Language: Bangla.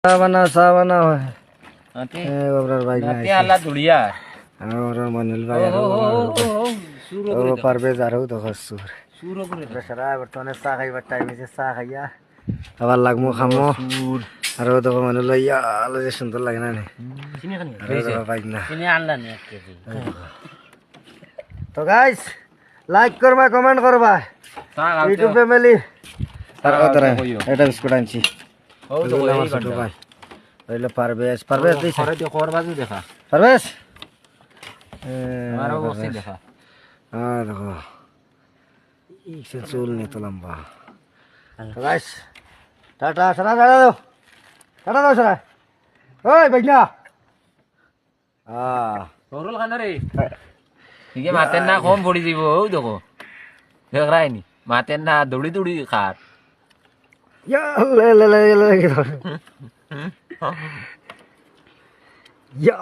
Sawana. Nanti Obrar baik nanti alat dulu ya. Orang Manil ভাই আর ও পারভেজ আর তো খসুর Suruh করে দে। বেচারা বর্তমানে চা খাইবার টাইম হইছে চা খাইয়া আবার লাগমু খামু সুর। আর ও তো মানে লইয়া আলো যে সুন্দর লাগে না Sini kan ya? আর তো পাই না Sini anda nih 1 kg. তো গাইস লাইক করবা কমেন্ট করবা ইউটিউব ফ্যামিলি আর ওতরা এটা বিস্কুট আনছি Oh, তো আমার এই ছোট কাটা। ভাই হইলো পারভেজ দিছে খরে দিয়ে খর বাজু দেখা। পারভেজ আমারও বসে দেখা। দেখো এই চুল নিয়ে তো লম্বা তো গাইস টাটা সারা দাও সারা ওই বাইনা Torul kan রে। Iki maten na kom podi দিব ও দেখো। দেখ রাইনি। মাতেন না দৌড়ি খাট। ইয়া লে ইয়া